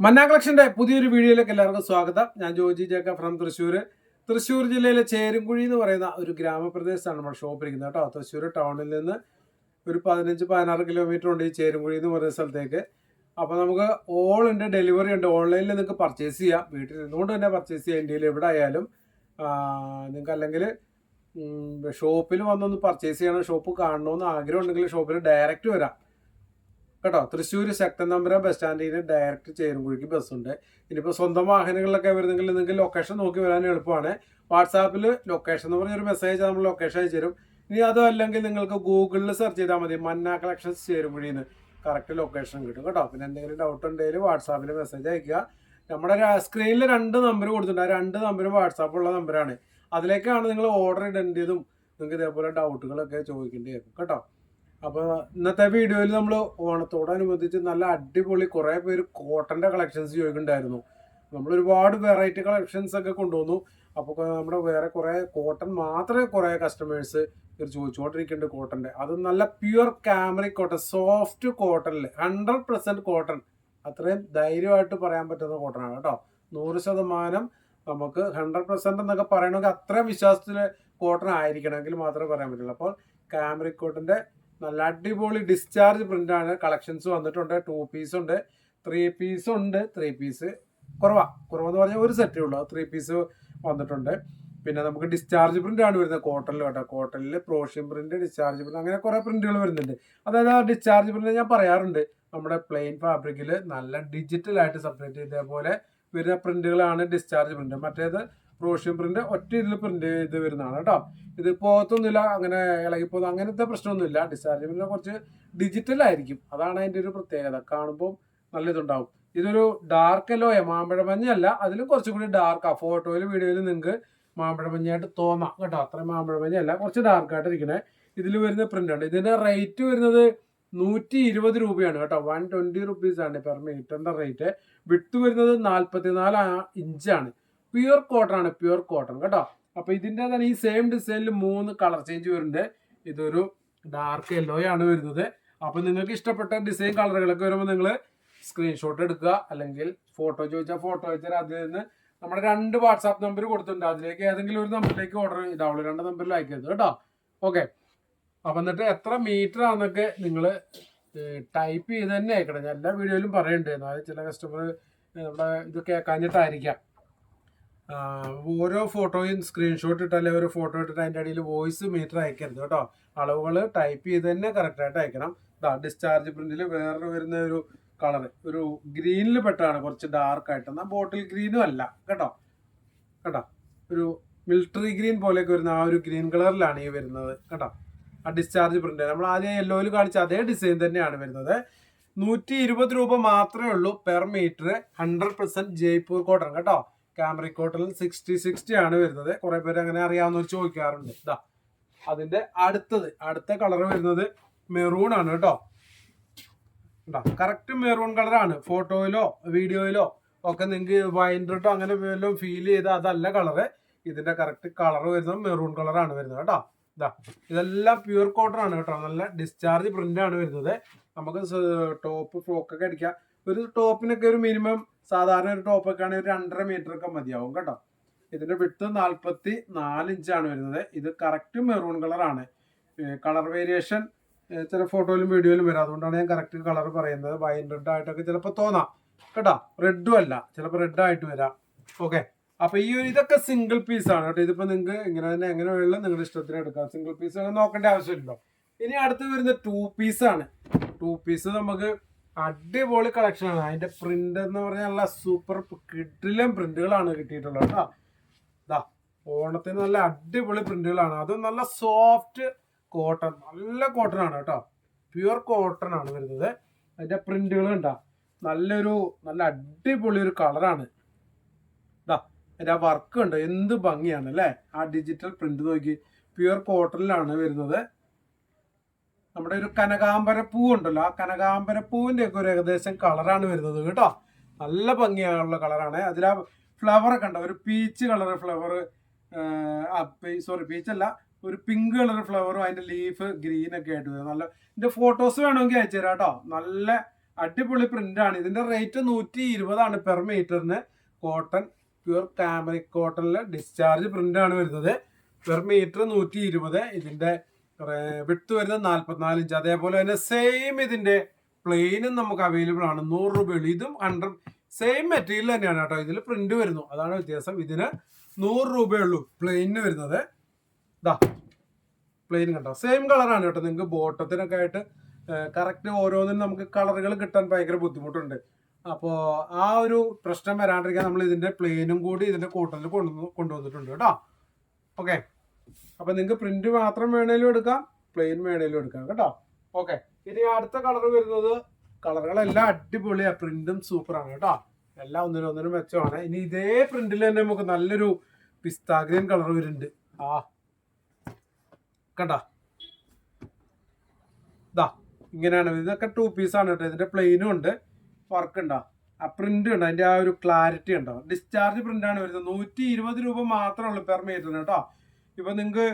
മന്ന കളക്ഷന്റെ പുതിയൊരു വീഡിയോയിലേക്ക് എല്ലാവർക്കും സ്വാഗതം. ഞാൻ ജോജി ജേക്ക ഫ്രം തൃശ്ശൂർ ജില്ലയിലെ ചേരുംകുഴി എന്ന് പറയുന്ന ഒരു ഗ്രാമപ്രദേശത്താണ് നമ്മൾ ഷോപ്പ് ഇരിക്കുന്നത് കേട്ടോ. തൃശ്ശൂർ ടൗണിൽ നിന്ന് ഒരു 15-16 കിലോമീറ്റർ ഉണ്ട് ഈ ചേരുംകുഴി എന്ന് പറയുന്ന സ്ഥലത്തേക്ക്. അപ്പോൾ നമുക്ക് ഓൾ ഉണ്ട്, ഡെലിവറി ഉണ്ട്. ഓൺലൈനിൽ നിങ്ങൾക്ക് പർച്ചേസ് ചെയ്യാം, വീട്ടിൽ നിന്നുകൊണ്ട് തന്നെ പർച്ചേസ് ചെയ്യാം. ഇന്ത്യയിൽ എവിടെ ആയാലും നിങ്ങൾക്ക് അല്ലെങ്കിൽ ഷോപ്പിൽ വന്നൊന്ന് പർച്ചേസ് ചെയ്യണം, ഷോപ്പ് കാണണമെന്ന് ആഗ്രഹം ഉണ്ടെങ്കിൽ ഷോപ്പിൽ ഡയറക്റ്റ് വരാം കേട്ടോ. തൃശ്ശൂർ ശക്തൻ നമ്പുരാൻ ബസ് സ്റ്റാൻഡിന് ഡയറക്റ്റ് ചേരുംകുഴിക്ക് ബസ്സുണ്ട്. ഇനിയിപ്പോൾ സ്വന്തം വാഹനങ്ങളിലൊക്കെ വരുന്നെങ്കിൽ നിങ്ങൾക്ക് ലൊക്കേഷൻ നോക്കി വരാൻ എളുപ്പമാണ്. വാട്സാപ്പിൽ ലൊക്കേഷൻ എന്ന് പറഞ്ഞൊരു മെസ്സേജ് നമ്മൾ ലൊക്കേഷൻ അയച്ചു തരും. ഇനി അതും അല്ലെങ്കിൽ നിങ്ങൾക്ക് ഗൂഗിളിൽ സെർച്ച് ചെയ്താൽ മതി, മന്ന കളക്ഷൻസ് ചേരുംകുഴിന്ന് കറക്റ്റ് ലൊക്കേഷൻ കിട്ടും കേട്ടോ. പിന്നെ എന്തെങ്കിലും ഡൗട്ട് ഉണ്ടെങ്കിൽ വാട്സാപ്പിൽ മെസ്സേജ് അയക്കുക. നമ്മുടെ സ്ക്രീനിൽ 2 നമ്പർ കൊടുത്തിട്ടുണ്ട്. ആ 2 നമ്പരും വാട്സാപ്പുള്ള നമ്പറാണ്. അതിലേക്കാണ് നിങ്ങൾ ഓർഡർ ഇടേണ്ടതും നിങ്ങൾക്ക് ഇതേപോലെ ഡൗട്ടുകളൊക്കെ ചോദിക്കേണ്ടി വരും കേട്ടോ. അപ്പോൾ ഇന്നത്തെ വീഡിയോയിൽ നമ്മൾ ഓണത്തോടനുബന്ധിച്ച് നല്ല അടിപൊളി കുറേ പേര് കോട്ടൻ്റെ കളക്ഷൻസ് ചോദിക്കുന്നുണ്ടായിരുന്നു. നമ്മൾ ഒരുപാട് വെറൈറ്റി കളക്ഷൻസ് ഒക്കെ കൊണ്ടുവന്നു. അപ്പോൾ നമ്മുടെ വേറെ കുറേ കോട്ടൺ മാത്രമേ കുറേ കസ്റ്റമേഴ്സ് ചോദിച്ചുകൊണ്ടിരിക്കുന്നുണ്ട് കോട്ടൻ്റെ. അത് നല്ല പ്യുവർ കാമറിക് കോട്ടൺ, സോഫ്റ്റ് കോട്ടണിൽ 100% കോട്ടൺ, അത്രയും ധൈര്യമായിട്ട് പറയാൻ പറ്റുന്ന കോട്ടനാണ് കേട്ടോ. 100% നമുക്ക് 100% എന്നൊക്കെ പറയണമെങ്കിൽ അത്രയും വിശ്വാസത്തിൽ കോട്ടൺ ആയിരിക്കണമെങ്കിൽ മാത്രമേ പറയാൻ പറ്റുള്ളൂ. അപ്പോൾ കാമറിക് കോട്ടൻ്റെ നല്ല അടിപൊളി ഡിസ്ചാർജ് പ്രിന്റാണ്. കളക്ഷൻസ് വന്നിട്ടുണ്ട്. 2 പീസ് ഉണ്ട്, 3 പീസ് ഉണ്ട്. 3 പീസ് കുറവെന്ന് പറഞ്ഞാൽ ഒരു സെറ്റേ ഉള്ളൂ. 3 പീസ് വന്നിട്ടുണ്ട്. പിന്നെ നമുക്ക് ഡിസ്ചാർജ് പ്രിന്റ് ആണ് വരുന്നത് കോട്ടണിൽ കേട്ടോ. കോട്ടണിൽ പ്രോഷ്യൻ പ്രിന്റ്, ഡിസ്ചാർജ് പ്രിന്റ്, അങ്ങനെ കുറേ പ്രിന്റുകൾ വരുന്നുണ്ട്. അതായത് ആ ഡിസ്ചാർജ് പ്രിന്റ് ഞാൻ പറയാറുണ്ട്, നമ്മുടെ പ്ലെയിൻ ഫാബ്രിക്കിൽ നല്ല ഡിജിറ്റലായിട്ട് സെപ്പറേറ്റ് ഇതേപോലെ വരുന്ന പ്രിന്റുകളാണ് ഡിസ്ചാർജ് പ്രിന്റ്. മറ്റേത് പ്രോഷ്യൻ പ്രിന്റ് ഒറ്റ ഇതിൽ പ്രിന്റ് ചെയ്ത് വരുന്നതാണ് കേട്ടോ. ഇത് പോകത്തൊന്നുമില്ല, അങ്ങനെ ഇളകിപ്പോകുന്ന അങ്ങനത്തെ പ്രശ്നമൊന്നുമില്ല. ഡിസ്ചാർജ് പ്രിന്റ് കുറച്ച് ഡിജിറ്റൽ ആയിരിക്കും, അതാണ് അതിൻ്റെ ഒരു പ്രത്യേകത. കാണുമ്പോൾ നല്ല ഇതുണ്ടാവും. ഇതൊരു ഡാർക്ക് യെല്ലോ, മാമ്പഴ മഞ്ഞല്ല, അതിലും കുറച്ചും കൂടി ഡാർക്കാണ്. ഫോട്ടോയിൽ വീഡിയോയിൽ നിങ്ങൾക്ക് മാമ്പഴ മഞ്ഞായിട്ട് തോന്നാം കേട്ടോ. അത്രയും മാമ്പഴ മഞ്ഞല്ല, കുറച്ച് ഡാർക്കായിട്ട് ഇരിക്കണേ. ഇതിൽ വരുന്ന പ്രിന്റ് ഉണ്ട്. ഇതിന്റെ റേറ്റ് വരുന്നത് 120 രൂപയാണ് കേട്ടോ. 120 റുപ്പീസാണ് പെർ മീറ്ററിന്റെ റേറ്റ്. വിട്ട് വരുന്നത് 44 ഇഞ്ചാണ്. പ്യുവർ കോട്ടൺ ആണ്, പ്യുവർ കോട്ടൺ കേട്ടോ. അപ്പൊ ഇതിന്റെ തന്നെ ഈ സെയിം ഡിസൈനിൽ 3 കളർ ചേഞ്ച് വരുന്നുണ്ട്. ഇതൊരു ഡാർക്ക് യെല്ലോ ആണ് വരുന്നത്. അപ്പൊ നിങ്ങൾക്ക് ഇഷ്ടപ്പെട്ട ഡിസൈൻ കളറുകളൊക്കെ വരുമ്പോൾ നിങ്ങൾ സ്ക്രീൻഷോട്ട് എടുക്കുക, അല്ലെങ്കിൽ ഫോട്ടോ ചോദിച്ചാൽ ഫോട്ടോ അയച്ചാൽ അതിൽ നിന്ന് നമ്മുടെ 2 വാട്സാപ്പ് നമ്പർ കൊടുത്തിട്ടുണ്ട്. അതിലേക്ക് ഏതെങ്കിലും ഒരു നമ്പറിലേക്ക് ഓർഡർ ഇതാവുള്ളൂ, 2 നമ്പറിൽ അയക്കരുത് കേട്ടോ. ഓക്കെ. അപ്പൊ എന്നിട്ട് എത്ര മീറ്റർ ആണെന്നൊക്കെ നിങ്ങൾ ടൈപ്പ് ചെയ്ത് തന്നെ അയക്കണം. ഞാൻ എല്ലാ വീഡിയോയിലും പറയുന്നുണ്ട്, എന്നാലും ചില കസ്റ്റമർ നമ്മുടെ ഇത് കേൾക്കാഞ്ഞിട്ടായിരിക്കാം. ഓരോ ഫോട്ടോയും സ്ക്രീൻഷോട്ട് ഇട്ടല്ലേ ഓരോ ഫോട്ടോ ഇട്ടിട്ട് അതിൻ്റെ അടിയിൽ വോയിസ് മീറ്റർ അയക്കരുത് കേട്ടോ. അളവുകൾ ടൈപ്പ് ചെയ്ത് തന്നെ കറക്റ്റായിട്ട് അയക്കണം. ഡിസ്ചാർജ് പ്രിന്റിൽ വേറെ വരുന്ന ഒരു കളർ, ഒരു ഗ്രീനിൽ പെട്ടാണ്, കുറച്ച് ഡാർക്കായിട്ട്. എന്നാൽ ബോട്ടിൽ ഗ്രീനും അല്ല കേട്ടോ. കേട്ടോ, ഒരു മിലിറ്ററി ഗ്രീൻ പോലെയൊക്കെ വരുന്ന ആ ഒരു ഗ്രീൻ കളറിലാണ് ഈ വരുന്നത് കേട്ടോ. ആ ഡിസ്ചാർജ് പ്രിന്റ് നമ്മൾ ആദ്യം യെല്ലോയിൽ കാണിച്ച അതേ ഡിസൈൻ തന്നെയാണ് വരുന്നത്. 120 രൂപ മാത്രമേ ഉള്ളൂ പെർ മീറ്റർ. 100% ജയ്പൂർ കോട്ടൺ കേട്ടോ. കാമറിക് കോട്ടണിൽ 60 ആണ് വരുന്നത്. കുറെ പേര് അങ്ങനെ അറിയാവുന്നവർ ചോദിക്കാറുണ്ട്. ഇതാ അതിന്റെ അടുത്ത കളർ വരുന്നത് മെറൂൺ ആണ് കേട്ടോ. കറക്റ്റ് മെറൂൺ കളറാണ്. ഫോട്ടോയിലോ വീഡിയോയിലോ ഒക്കെ നിങ്ങൾക്ക് വൈൻ റെഡോ അങ്ങനെ വല്ലതും ഫീൽ ചെയ്താൽ അതല്ല കളറ്. ഇതിന്റെ കറക്റ്റ് കളർ വരുന്നത് മെറൂൺ കളറാണ് വരുന്നത് കേട്ടോ. ഇതെല്ലാം പ്യുവർ കോട്ടൺ ആണ് കേട്ടോ. നല്ല ഡിസ്ചാർജ് പ്രിന്റ് ആണ് വരുന്നത്. നമുക്ക് ടോപ്പ് ഫ്രോക്കൊക്കെ അടിക്കാം. ഒരു ടോപ്പിനൊക്കെ ഒരു മിനിമം സാധാരണ ഒരു ടോപ്പൊക്കെ ആണെങ്കിൽ ഒരു 2.5 മീറ്റർ ഒക്കെ മതിയാവും കേട്ടോ. ഇതിന്റെ വിഡ്ത്ത് 44 ഇഞ്ചാണ് വരുന്നത്. ഇത് കറക്റ്റ് മെറൂൺ കളറാണ്. കളർ വേരിയേഷൻ ചില ഫോട്ടോയിലും വീഡിയോയിലും വരാം, അതുകൊണ്ടാണ് ഞാൻ കറക്റ്റ് കളർ പറയുന്നത്. വൈൻ റെഡ് ആയിട്ടൊക്കെ ചിലപ്പോൾ തോന്നാം കേട്ടോ. റെഡും അല്ല, ചിലപ്പോൾ റെഡ് ആയിട്ട് വരാം. ഓക്കെ. അപ്പൊ ഈ ഒരു ഇതൊക്കെ സിംഗിൾ പീസ് ആണ് കേട്ടോ. ഇതിപ്പോ നിങ്ങൾക്ക് ഇങ്ങനെ തന്നെ എങ്ങനെ വേണമെങ്കിലും നിങ്ങളുടെ ഇഷ്ടത്തിന് എടുക്കാം. സിംഗിൾ പീസ് നോക്കേണ്ട ആവശ്യമില്ലല്ലോ. ഇനി അടുത്ത് വരുന്ന 2 പീസ് ആണ്. 2 പീസ് നമുക്ക് അടിപൊളി കളക്ഷൻ ആണ്. അതിന്റെ പ്രിന്റ് എന്ന് പറഞ്ഞാൽ നല്ല സൂപ്പർ കിടിലൻ പ്രിന്റുകളാണ് കിട്ടിയിട്ടുള്ളത് കേട്ടോ. ഓണത്തിന് നല്ല അടിപൊളി പ്രിന്റുകളാണ്. അതും നല്ല സോഫ്റ്റ് കോട്ടൺ, നല്ല കോട്ടൺ ആണ് കേട്ടോ. പ്യുവർ കോട്ടൺ ആണ് വരുന്നത്. അതിന്റെ പ്രിന്റുകൾ ഉണ്ടാ നല്ല അടിപൊളി ഒരു കളറാണ്. അതിന്റെ ആ വർക്ക് ഉണ്ട്, എന്ത് ഭംഗിയാണ് അല്ലേ. ആ ഡിജിറ്റൽ പ്രിന്റ് നോക്കി, പ്യുവർ കോട്ടണിലാണ് വരുന്നത്. നമ്മുടെ ഒരു കനകാംബരപ്പൂ ഉണ്ടല്ലോ, ആ കനകാംബരപ്പൂവിന്റെ ഒക്കെ ഒരു ഏകദേശം കളറാണ് വരുന്നത് കേട്ടോ. നല്ല ഭംഗിയായുള്ള കളറാണ്. അതിൽ ആ ഫ്ലവർ ഒക്കെ ഉണ്ടോ, ഒരു പീച്ച് കളർ ഫ്ലവർ, പീച്ചല്ല, ഒരു പിങ്ക് കളർ ഫ്ലവറും അതിന്റെ ലീഫ് ഗ്രീൻ ഒക്കെ ആയിട്ട് വരും. നല്ല ഇതിന്റെ ഫോട്ടോസ് വേണമെങ്കിൽ അയച്ചു തരാം കേട്ടോ. നല്ല അടിപൊളി പ്രിന്റ് ആണ്. ഇതിന്റെ റേറ്റ് 120 പെർ മീറ്ററിന്. കോട്ടൺ പ്യൂർ കാമറിക് കോട്ടണില് ഡിസ്ചാർജ് പ്രിന്റ് ആണ് വരുന്നത്. Per meter 120. ഇതിന്റെ വിട്ട് വരുന്നത് 44 ഇഞ്ച്. അതേപോലെ തന്നെ സെയിം ഇതിന്റെ പ്ലെയിനും നമുക്ക് അവൈലബിൾ ആണ്. 100 രൂപയുള്ളൂ. ഇതും 100 സെയിം മെറ്റീരിയൽ തന്നെയാണ് കേട്ടോ. ഇതിൽ പ്രിന്റ് വരുന്നു, അതാണ് വ്യത്യാസം. ഇതിന് 100 രൂപയുള്ളൂ പ്ലെയിനിന് വരുന്നത്. ഇതാ പ്ലെയിൻ കണ്ടോ, സെയിം കളറാണ് കേട്ടോ. നിങ്ങൾക്ക് ബോട്ടത്തിനൊക്കെ ആയിട്ട് കറക്റ്റ് ഓരോന്നിനും നമുക്ക് കളറുകൾ കിട്ടാൻ ഭയങ്കര ബുദ്ധിമുട്ടുണ്ട്. അപ്പോൾ ആ ഒരു പ്രശ്നം വരാണ്ടിരിക്കാൻ നമ്മൾ ഇതിന്റെ പ്ലെയിനും കൂടി ഇതിന്റെ കോട്ടണിൽ കൊണ്ടുവന്നിട്ടുണ്ട് കേട്ടോ. ഓക്കെ, അപ്പൊ നിങ്ങൾക്ക് പ്രിന്റ് മാത്രം വേണേലും എടുക്കാം, പ്ലെയിൻ വേണേലും എടുക്കാം കേട്ടോ. ഓക്കെ, ഇനി അടുത്ത കളർ വരുന്നത്, കളറുകളെല്ലാം അടിപൊളിയാണ്, പ്രിന്റും സൂപ്പറാണ് കേട്ടോ. എല്ലാം ഒന്നിനൊന്നിനും മെച്ചമാണ്. ഇനി ഇതേ പ്രിന്റിൽ തന്നെ നമുക്ക് നല്ലൊരു പിസ്താ ഗ്രീൻ കളർ വരുന്നുണ്ട്. കണ്ടാ, ഇതാ ഇങ്ങനെയാണ്. ഇതൊക്കെ 2 പീസാണ് കേട്ടോ. ഇതിന്റെ പ്ലെയിനും ഉണ്ട്, വർക്ക് ഉണ്ടോ, ആ പ്രിന്റ് ഉണ്ടോ, അതിന്റെ ആ ഒരു ക്ലാരിറ്റി ഉണ്ടോ. ഡിസ്ചാർജ് പ്രിന്റ് ആണ് വരുന്നത്. 120 രൂപ മാത്രമേ ഉള്ളൂ പെർ മീറ്ററിന് കേട്ടോ. ഇപ്പൊ നിങ്ങൾക്ക്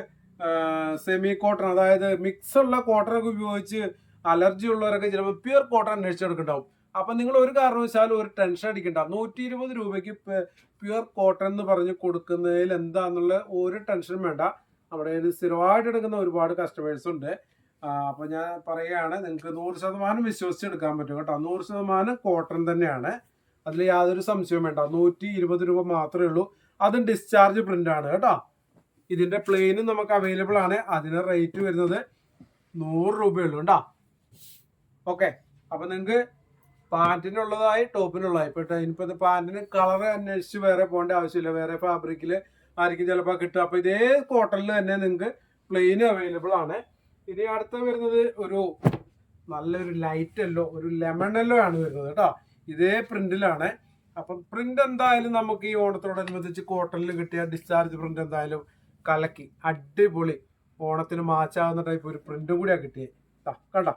സെമി കോട്ടൺ, അതായത് മിക്സ് ഉള്ള കോട്ടണൊക്കെ ഉപയോഗിച്ച് അലർജി ഉള്ളവരൊക്കെ ചിലപ്പോൾ പ്യുർ കോട്ടൺ അന്വേഷിച്ചെടുക്കുന്നുണ്ടാവും. അപ്പൊ നിങ്ങൾ ഒരു കാരണവശാലും ഒരു ടെൻഷൻ അടിക്കണ്ട. 120 രൂപയ്ക്ക് പ്യുർ കോട്ടൺ എന്ന് പറഞ്ഞ് കൊടുക്കുന്നതിൽ എന്താന്നുള്ള ഒരു ടെൻഷനും വേണ്ട. നമ്മുടെ കയ്യിൽ സ്ഥിരമായിട്ട് എടുക്കുന്ന ഒരുപാട് കസ്റ്റമേഴ്സ് ഉണ്ട്. അപ്പൊ ഞാൻ പറയുകയാണ്, നിങ്ങൾക്ക് 100% വിശ്വസിച്ചെടുക്കാൻ പറ്റും കേട്ടോ. 100% കോട്ടൺ തന്നെയാണ്, അതിൽ യാതൊരു സംശയവും വേണ്ട. 120 രൂപ മാത്രമേ ഉള്ളൂ. അതും ഡിസ്ചാർജ് പ്രിന്റ് ആണ് കേട്ടോ. ഇതിന്റെ പ്ലെയിനും നമുക്ക് അവൈലബിൾ ആണ്. അതിന് റേറ്റ് വരുന്നത് 100 രൂപയുള്ളൂ കേട്ടോ. ഓക്കെ, അപ്പൊ നിങ്ങൾക്ക് പാന്റിനുള്ളതായി ടോപ്പിനുള്ളതായി. ഇനിയിപ്പോ ഇത് പാന്റിന് കളർ അന്വേഷിച്ച് വേറെ പോകേണ്ട ആവശ്യമില്ല. വേറെ ഫാബ്രിക്കിൽ ആയിരിക്കും ചിലപ്പോൾ കിട്ടുക. അപ്പൊ ഇതേ കോട്ടണിൽ തന്നെ നിങ്ങൾക്ക് പ്ലെയിനും അവൈലബിൾ ആണ്. ഇനി അടുത്ത വരുന്നത് ഒരു നല്ലൊരു ലൈറ്റ് യെല്ലോ, ഒരു ലെമൺ യെല്ലോ ആണ് വരുന്നത് കേട്ടോ. ഇതേ പ്രിന്റിലാണ്. അപ്പം പ്രിന്റ് എന്തായാലും നമുക്ക് ഈ ഓണത്തോടനുബന്ധിച്ച് കോട്ടണിൽ കിട്ടിയ ഡിസ്ചാർജ് പ്രിന്റ് എന്തായാലും കലക്കി അടിപൊളി ഓണത്തിന് മാച്ചാവുന്ന ടൈപ്പ് ഒരു പ്രിന്റും കൂടിയാണ് കിട്ടിയത്. കണ്ട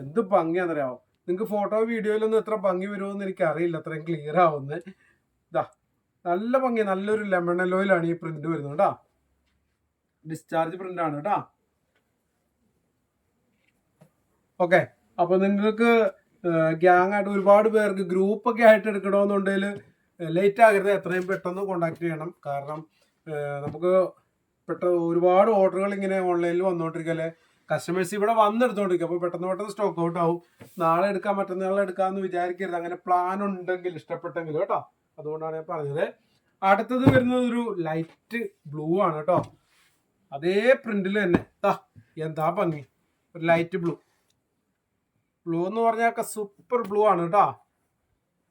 എന്ത് ഭംഗിയാണെന്നറിയാമോ. നിങ്ങൾക്ക് ഫോട്ടോ വീഡിയോയിലൊന്നും എത്ര ഭംഗി വരുമെന്ന് എനിക്ക് അറിയില്ല, അത്രയും ക്ലിയർ ആവുന്നത്. ഇതാ നല്ല ഭംഗി, നല്ലൊരു ലെമൺ യെല്ലോയിലാണ് ഈ പ്രിന്റ് വരുന്നത് കേട്ടോ. ഡിസ്ചാർജ് പ്രിന്റ് ആണ് കേട്ടോ. ഓക്കെ, അപ്പൊ നിങ്ങൾക്ക് ഗ്യാങ് ആയിട്ട് ഒരുപാട് പേർക്ക് ഗ്രൂപ്പൊക്കെ ആയിട്ട് എടുക്കണമെന്നുണ്ടെങ്കിൽ ലേറ്റ് ആകരുത്, എത്രയും പെട്ടെന്ന് കോണ്ടാക്ട് ചെയ്യണം. കാരണം നമുക്ക് ഒരുപാട് ഓർഡറുകൾ ഇങ്ങനെ ഓൺലൈനിൽ വന്നുകൊണ്ടിരിക്കല്ലേ, കസ്റ്റമേഴ്സ് ഇവിടെ വന്നെടുത്തോണ്ടിരിക്കും. അപ്പോൾ പെട്ടെന്ന് സ്റ്റോക്ക് ഔട്ട് ആവും. നാളെ എടുക്കാൻ, മറ്റന്നാളെ എടുക്കാമെന്ന് വിചാരിക്കരുത്. അങ്ങനെ പ്ലാൻ ഉണ്ടെങ്കിൽ, ഇഷ്ടപ്പെട്ടെങ്കിൽ കേട്ടോ. അതുകൊണ്ടാണ് ഞാൻ പറഞ്ഞത്. അടുത്തത് വരുന്നത് ഒരു ലൈറ്റ് ബ്ലൂ ആണ് കേട്ടോ. അതേ പ്രിന്റിൽ തന്നെ എന്താ ഭംഗി, ഒരു ലൈറ്റ് ബ്ലൂ. ബ്ലൂ എന്ന് പറഞ്ഞാൽ സൂപ്പർ ബ്ലൂ ആണ് കേട്ടോ.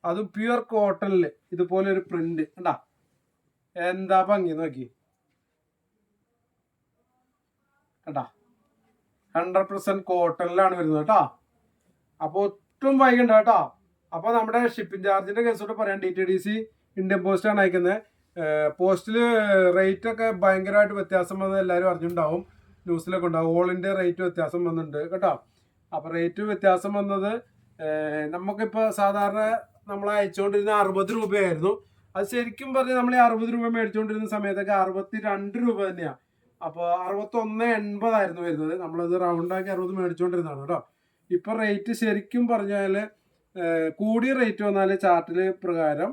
അതും പ്യുർ കോട്ടണിൽ ഇതുപോലെ ഒരു പ്രിന്റ് കണ്ടാ, എന്താ ഭംഗി നോക്കി കണ്ടാ. 100% കോട്ടണിലാണ് വരുന്നത് കേട്ടോ. അപ്പോൾ ഒട്ടും വൈകണ്ട കേട്ടോ. അപ്പോൾ നമ്മുടെ ഷിപ്പിംഗ് ചാർജിന്റെ കേസോട്ട് പറയാം. DTDC ഇന്ത്യൻ പോസ്റ്റ് ആണ് അയക്കുന്നത്. പോസ്റ്റിൽ റേറ്റ് ഒക്കെ ഭയങ്കരമായിട്ട് വ്യത്യാസം വന്നത് എല്ലാവരും അറിഞ്ഞിട്ടുണ്ടാവും, ന്യൂസിലൊക്കെ ഉണ്ടാവും. ഓൾ ഇന്ത്യ റേറ്റ് വ്യത്യാസം വന്നിട്ടുണ്ട് കേട്ടോ. അപ്പോൾ റേറ്റ് വ്യത്യാസം വന്നത് നമുക്കിപ്പോൾ സാധാരണ നമ്മൾ അയച്ചുകൊണ്ടിരുന്ന 60 രൂപയായിരുന്നു. അത് ശരിക്കും പറഞ്ഞാൽ നമ്മൾ ഈ 60 രൂപ മേടിച്ചുകൊണ്ടിരുന്ന സമയത്തൊക്കെ 62 രൂപ തന്നെയാണ്. അപ്പോൾ 61.80 ആയിരുന്നു വരുന്നത്. നമ്മളത് റൗണ്ടാക്കി 60 മേടിച്ചുകൊണ്ടിരുന്നതാണ് കേട്ടോ. ഇപ്പൊ റേറ്റ് ശരിക്കും പറഞ്ഞാൽ കൂടിയ റേറ്റ് വന്നാൽ ചാർട്ടിൽ പ്രകാരം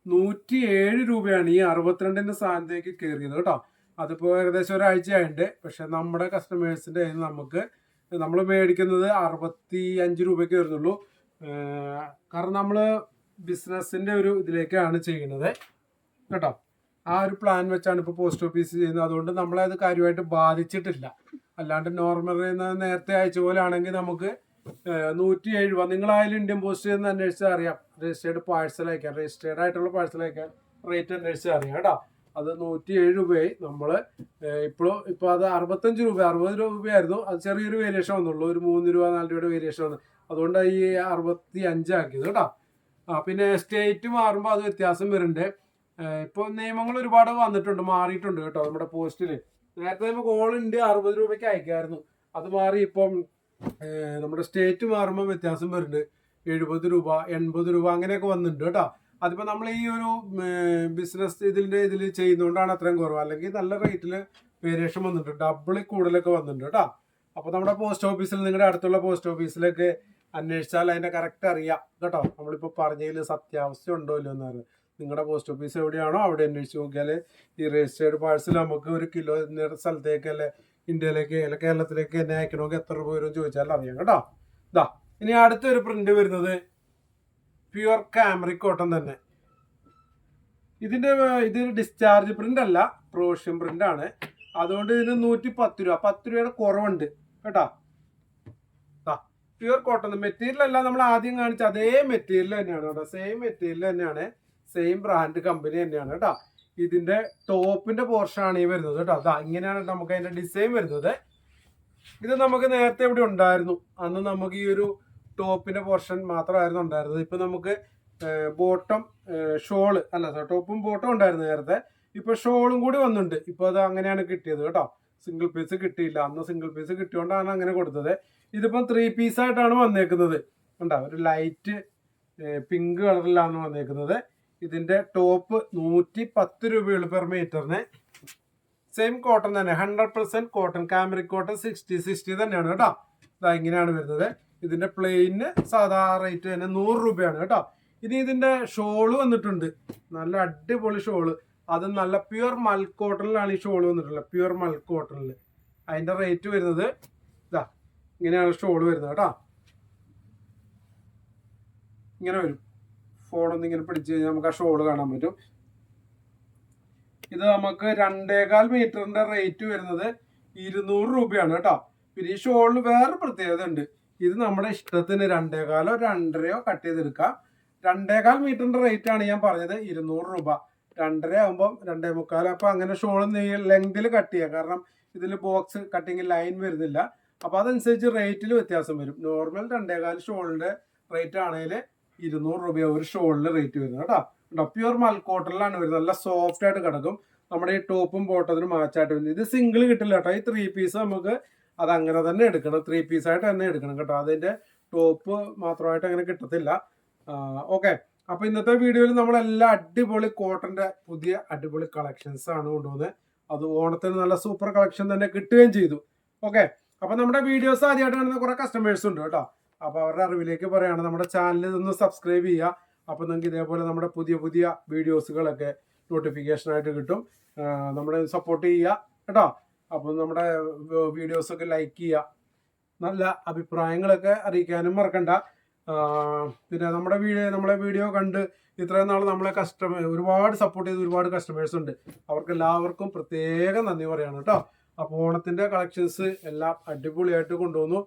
107 രൂപയാണ് ഈ 62ന്റെ സ്ഥാനത്തേക്ക് കയറിയത് കേട്ടോ. അതിപ്പോൾ ഏകദേശം ഒരാഴ്ചയായിട്ടുണ്ട്. പക്ഷെ നമ്മുടെ കസ്റ്റമേഴ്സിന്റെ നമുക്ക് നമ്മൾ മേടിക്കുന്നത് 65 രൂപയ്ക്ക് വരുന്നുള്ളൂ. കാരണം നമ്മൾ ബിസിനസിന്റെ ഒരു ഇതിലേക്കാണ് ചെയ്യുന്നത് കേട്ടോ. ആ ഒരു പ്ലാൻ വെച്ചാണ് ഇപ്പോൾ പോസ്റ്റ് ഓഫീസ് ചെയ്യുന്നത്. അതുകൊണ്ട് നമ്മളെ അത് കാര്യമായിട്ട് ബാധിച്ചിട്ടില്ല. അല്ലാണ്ട് നോർമൽ നേരത്തെ അയച്ച പോലെ ആണെങ്കിൽ നമുക്ക് 170. നിങ്ങളായാലും ഇന്ത്യൻ പോസ്റ്റ് എന്ന് അന്വേഷിച്ചാൽ അറിയാം. രജിസ്റ്റേർഡ് പാഴ്സൽ അയക്കാൻ, രജിസ്റ്റേർഡ് ആയിട്ടുള്ള പാഴ്സൽ അയക്കാൻ റേറ്റ് അന്വേഷിച്ചാൽ അറിയാം കേട്ടോ. അത് 107 രൂപയായി. നമ്മൾ ഇപ്പോൾ അത് 65 രൂപ, 60 രൂപയായിരുന്നു. അത് ചെറിയൊരു വേരിയേഷൻ വന്നുള്ളൂ, ഒരു 3 രൂപ 4 രൂപയുടെ വേരിയേഷൻ വന്നു. അതുകൊണ്ട് ഈ 65 ആക്കിയത് കേട്ടോ. പിന്നെ സ്റ്റേറ്റ് മാറുമ്പോൾ അത് വ്യത്യാസം വരുന്നുണ്ട്. ഇപ്പോൾ നിയമങ്ങൾ ഒരുപാട് വന്നിട്ടുണ്ട്, മാറിയിട്ടുണ്ട് കേട്ടോ. നമ്മുടെ പോസ്റ്റിൽ നേരത്തെ നമുക്ക് ഓൾ ഇന്ത്യ 60 രൂപയ്ക്ക് അയക്കായിരുന്നു. അത് മാറി ഇപ്പം നമ്മുടെ സ്റ്റേറ്റ് മാറുമ്പോൾ വ്യത്യാസം വരുന്നുണ്ട്. 70 രൂപ 80 രൂപ അങ്ങനെയൊക്കെ വന്നിട്ടുണ്ട് കേട്ടോ. അതിപ്പോൾ നമ്മൾ ഈ ഒരു ബിസിനസ് ഇതിൽ ചെയ്യുന്നതുകൊണ്ടാണ് അത്രയും കുറവ്. അല്ലെങ്കിൽ നല്ല റേറ്റിൽ വേരിയേഷൻ വന്നിട്ടുണ്ട്, ഡബിൾ കൂടുതലൊക്കെ വന്നിട്ടുണ്ട് കേട്ടോ. അപ്പോൾ നമ്മുടെ പോസ്റ്റ് ഓഫീസിൽ, നിങ്ങളുടെ അടുത്തുള്ള പോസ്റ്റ് ഓഫീസിലൊക്കെ അന്വേഷിച്ചാൽ അതിൻ്റെ കറക്റ്റ് അറിയാം കേട്ടോ. നമ്മളിപ്പോൾ പറഞ്ഞതിൽ സത്യാവസ്ഥ ഉണ്ടോ ഇല്ലോ എന്ന് പറയുന്നത്. നിങ്ങളുടെ പോസ്റ്റ് ഓഫീസ് എവിടെയാണോ അവിടെ അന്വേഷിച്ച് നോക്കിയാൽ ഈ രജിസ്റ്റേർഡ് പാഴ്സൽ നമുക്ക് 1 കിലോ സ്ഥലത്തേക്ക് അല്ലെ ഇന്ത്യയിലേക്ക് അല്ലെ കേരളത്തിലേക്ക് എന്നെ അയക്കണമെങ്കിൽ എത്ര രൂപ വരും ചോദിച്ചാൽ അറിയാം കേട്ടോ. ഇതാ ഇനി അടുത്തൊരു പ്രിന്റ് വരുന്നത് പ്യുവർ കാമറിക് കോട്ടൺ തന്നെ. ഇത് ഡിസ്ചാർജ് പ്രിന്റ് അല്ല, പ്രോഷ്യൻ പ്രിന്റ് ആണ്. അതുകൊണ്ട് ഇതിന് 110 രൂപ, 10 രൂപയുടെ കുറവുണ്ട് കേട്ടോ. പ്യുവർ കോട്ടൺ മെറ്റീരിയൽ അല്ല, നമ്മൾ ആദ്യം കാണിച്ച അതേ മെറ്റീരിയൽ തന്നെയാണ് കേട്ടോ. സെയിം മെറ്റീരിയൽ തന്നെയാണ്, സെയിം ബ്രാൻഡ് കമ്പനി തന്നെയാണ് കേട്ടോ. ഇതിന്റെ ടോപ്പിന്റെ പോർഷനാണ് ഈ വരുന്നത് കേട്ടോ. അതാ ഇങ്ങനെയാണ് നമുക്ക് അതിന്റെ ഡിസൈൻ വരുന്നത്. ഇത് നമുക്ക് നേരത്തെ ഇവിടെ ഉണ്ടായിരുന്നു. അന്ന് നമുക്ക് ഈ ഒരു ടോപ്പിന്റെ പോർഷൻ മാത്രമായിരുന്നു ഉണ്ടായിരുന്നത്. ഇപ്പൊ നമുക്ക് ബോട്ടം ഷോള് അല്ല, ടോപ്പും ബോട്ടം ഉണ്ടായിരുന്നു നേരത്തെ. ഇപ്പൊ ഷോളും കൂടി വന്നിട്ടുണ്ട്. ഇപ്പൊ അത് അങ്ങനെയാണ് കിട്ടിയത് കേട്ടോ. സിംഗിൾ പീസ് കിട്ടിയില്ല, അന്ന് സിംഗിൾ പീസ് കിട്ടിയോണ്ടാണ് അങ്ങനെ കൊടുത്തത്. ഇതിപ്പം 3 പീസായിട്ടാണ് വന്നേക്കുന്നത്. കണ്ടോ, ഒരു ലൈറ്റ് പിങ്ക് കളറിലാണ് വന്നേക്കുന്നത്. ഇതിന്റെ ടോപ്പ് 110 രൂപയുള്ളൂ പെർ മീറ്ററിന്. സെയിം കോട്ടൺ തന്നെ, 100% കോട്ടൺ, കാമറിക് കോട്ടൺ 60 തന്നെയാണ് കേട്ടോ. ഇതാ ഇങ്ങനെയാണ് വരുന്നത്. ഇതിന്റെ പ്ലെയിന് സാധാ റേറ്റ് തന്നെ 100 രൂപയാണ് കേട്ടോ. ഇനി ഇതിന്റെ ഷോള് വന്നിട്ടുണ്ട്, നല്ല അടിപൊളി ഷോള്. അത് നല്ല പ്യുവർ മൽക്ക് കോട്ടണിലാണ് ഈ ഷോള് വന്നിട്ടുള്ളത്, പ്യുവർ മൽക്ക് കോട്ടണിൽ. അതിന്റെ റേറ്റ് വരുന്നത് ഇതാ ഇങ്ങനെയാണ് ഷോള് വരുന്നത് കേട്ടോ. ഇങ്ങനെ വരും. ഫോണൊന്നും ഇങ്ങനെ പിടിച്ചു കഴിഞ്ഞാൽ നമുക്ക് ആ ഷോള് കാണാൻ പറ്റും. ഇത് നമുക്ക് 2.25 മീറ്ററിന്റെ റേറ്റ് വരുന്നത് 200 രൂപയാണ് കേട്ടോ. പിന്നെ ഈ ഷോളിന് വേറെ പ്രത്യേകത ഉണ്ട്. ഇത് നമ്മുടെ ഇഷ്ടത്തിന് 2.25 2.5 കട്ട് ചെയ്തെടുക്കാം. 2.25 മീറ്ററിന്റെ റേറ്റ് ആണ് ഞാൻ പറഞ്ഞത്, 200 രൂപ. 2.5 ആകുമ്പോൾ 2.25. അപ്പൊ അങ്ങനെ ഷോള് ലെങ്തിൽ കട്ട് ചെയ്യാം, കാരണം ഇതിൽ ബോക്സ് കട്ടിങ് ലൈൻ വരുന്നില്ല. അപ്പൊ അതനുസരിച്ച് റേറ്റിൽ വ്യത്യാസം വരും. നോർമൽ 2.25 ഷോളിന്റെ റേറ്റ് ആണെങ്കിൽ 200 രൂപ ഒരു ഷോളിന് റേറ്റ് വരുന്നത് കേട്ടോ. പ്യുവർ മൽക്ക് കോട്ടണിലാണ് വരുന്നത്, നല്ല സോഫ്റ്റ് ആയിട്ട് കിടക്കും. നമ്മുടെ ഈ ടോപ്പും ബോട്ടത്തിനും മാച്ചായിട്ട് വരുന്നത്. ഇത് സിംഗിൾ കിട്ടില്ല കേട്ടോ. ഈ 3 പീസ് നമുക്ക് അത് അങ്ങനെ തന്നെ എടുക്കണം, 3 പീസായിട്ട് തന്നെ എടുക്കണം കേട്ടോ. അതിന്റെ ടോപ്പ് മാത്രമായിട്ട് അങ്ങനെ കിട്ടത്തില്ല. ഓക്കെ, അപ്പൊ ഇന്നത്തെ വീഡിയോയിൽ നമ്മളെല്ലാം അടിപൊളി കോട്ടന്റെ പുതിയ അടിപൊളി കളക്ഷൻസ് ആണ് കൊണ്ടുവന്നത്. അത് ഓണത്തിന് നല്ല സൂപ്പർ കളക്ഷൻ തന്നെ കിട്ടുകയും ചെയ്തു. ഓക്കെ, അപ്പൊ നമ്മുടെ വീഡിയോസ് ആദ്യമായിട്ട് കാണുന്ന കുറെ കസ്റ്റമേഴ്സ് ഉണ്ട് കേട്ടോ. അപ്പൊ അവരുടെ അറിവിലേക്ക് പറയാണ്, നമ്മുടെ ചാനൽ ഒന്ന് സബ്സ്ക്രൈബ് ചെയ്യുക. അപ്പൊ നിങ്ങൾക്ക് ഇതേപോലെ നമ്മുടെ പുതിയ പുതിയ വീഡിയോസുകളൊക്കെ നോട്ടിഫിക്കേഷൻ ആയിട്ട് കിട്ടും. നമ്മളെ സപ്പോർട്ട് ചെയ്യുക കേട്ടോ. അപ്പൊ നമ്മുടെ വീഡിയോസൊക്കെ ലൈക്ക് ചെയ്യുക, നല്ല അഭിപ്രായങ്ങളൊക്കെ അറിയിക്കാനും മറക്കണ്ട. പിന്നെ നമ്മളെ വീഡിയോ കണ്ട് ഇത്രയും നാൾ നമ്മളെ ഒരുപാട് സപ്പോർട്ട് ചെയ്ത് ഒരുപാട് കസ്റ്റമേഴ്സ് ഉണ്ട്. അവർക്ക് എല്ലാവർക്കും പ്രത്യേകം നന്ദി പറയാണ് കേട്ടോ. അപ്പോൾ ഓണത്തിന്റെ കളക്ഷൻസ് എല്ലാം അടിപൊളിയായിട്ട് കൊണ്ടുവന്നു.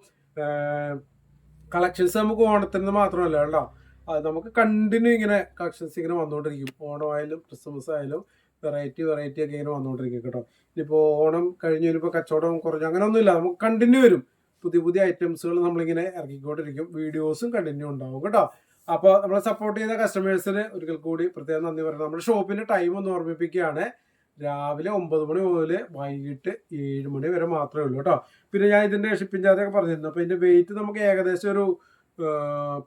കളക്ഷൻസ് നമുക്ക് ഓണത്തിന് മാത്രമല്ല കേട്ടോ, അത് നമുക്ക് കണ്ടിന്യൂ ഇങ്ങനെ കളക്ഷൻസ് ഇങ്ങനെ വന്നുകൊണ്ടിരിക്കും. ഓണമായാലും ക്രിസ്മസ് ആയാലും വെറൈറ്റി ഒക്കെ ഇങ്ങനെ വന്നുകൊണ്ടിരിക്കും കേട്ടോ. ഇനിയിപ്പോൾ ഓണം കഴിഞ്ഞ് ഇനിയിപ്പോൾ കച്ചവടം കുറഞ്ഞു അങ്ങനെയൊന്നുമില്ല, നമുക്ക് കണ്ടിന്യൂ വരും. പുതിയ ഐറ്റംസുകൾ നമ്മളിങ്ങനെ ഇറക്കിക്കൊണ്ടിരിക്കും. വീഡിയോസും കണ്ടിന്യൂ ഉണ്ടാവും കേട്ടോ. അപ്പോൾ നമ്മളെ സപ്പോർട്ട് ചെയ്ത കസ്റ്റമേഴ്സിന് ഒരിക്കൽ കൂടി പ്രത്യേകം നന്ദി പറയുന്നത്. നമ്മുടെ ഷോപ്പിന്റെ ടൈം ഒന്ന് ഓർമ്മിപ്പിക്കുകയാണ്, രാവിലെ 9 മണി മുതൽ വൈകിട്ട് 7 മണി വരെ മാത്രമേ ഉള്ളൂ കേട്ടോ. പിന്നെ ഞാൻ ഇതിന്റെ ഷിപ്പിംഗ് ചാർജ് ഒക്കെ പറഞ്ഞിരുന്നു. അപ്പോൾ ഇതിന്റെ വെയിറ്റ് നമുക്ക് ഏകദേശം ഒരു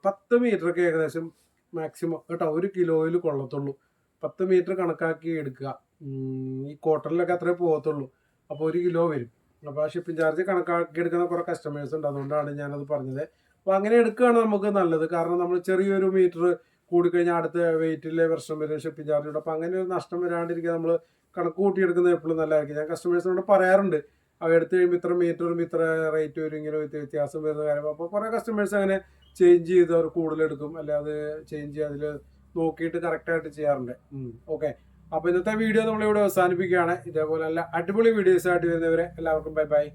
10 മീറ്ററൊക്കെ ഏകദേശം മാക്സിമം കേട്ടോ 1 കിലോയിൽ കൊള്ളത്തുള്ളൂ. 10 മീറ്റർ കണക്കാക്കി എടുക്കുക. ഈ കോട്ടണിലൊക്കെ അത്രേ പോകത്തുള്ളൂ. അപ്പോൾ 1 കിലോ വരും. അപ്പോൾ ആ ഷിപ്പിംഗ് ചാർജ് കണക്കാക്കി എടുക്കുന്ന കുറേ കസ്റ്റമേഴ്സ് ഉണ്ട്, അതുകൊണ്ടാണ് ഞാനത് പറഞ്ഞത്. അപ്പോൾ അങ്ങനെ എടുക്കുകയാണ് നമുക്ക് നല്ലത്. കാരണം നമ്മൾ ചെറിയൊരു മീറ്റർ കൂടിക്കഴിഞ്ഞാൽ അടുത്ത വെയിറ്റിലെ പ്രശ്നം വരും, ഷിപ്പിംഗ് ചാർജ്. അപ്പോൾ അങ്ങനെ ഒരു നഷ്ടം വരാണ്ടിരിക്കുക നമ്മൾ കണക്ക് കൂട്ടിയെടുക്കുന്നത് എപ്പോഴും നല്ലതായിരിക്കും. ഞാൻ കസ്റ്റമേഴ്സിനോട് പറയാറുണ്ട്, അവ എടുത്തു കഴിയുമ്പോൾ ഇത്ര മീറ്ററും ഇത്ര റേറ്റ് വരും, ഇങ്ങനെ വ്യത്യാസം വരുന്ന കാര്യം. അപ്പോൾ കുറേ കസ്റ്റമേഴ്സ് അങ്ങനെ ചേഞ്ച് ചെയ്ത് അവർ കൂടുതലെടുക്കും, അല്ലെ അത് ചേഞ്ച് ചെയ്ത് അതിൽ നോക്കിയിട്ട് കറക്റ്റായിട്ട് ചെയ്യാറുണ്ട്. ഓക്കെ, അപ്പോൾ ഇന്നത്തെ വീഡിയോ നമ്മളിവിടെ അവസാനിപ്പിക്കുകയാണ്. ഇതേപോലെ നല്ല അടിപൊളി വീഡിയോസ് ആയിട്ട് വരുന്നവരെ എല്ലാവർക്കും ബൈ ബൈ.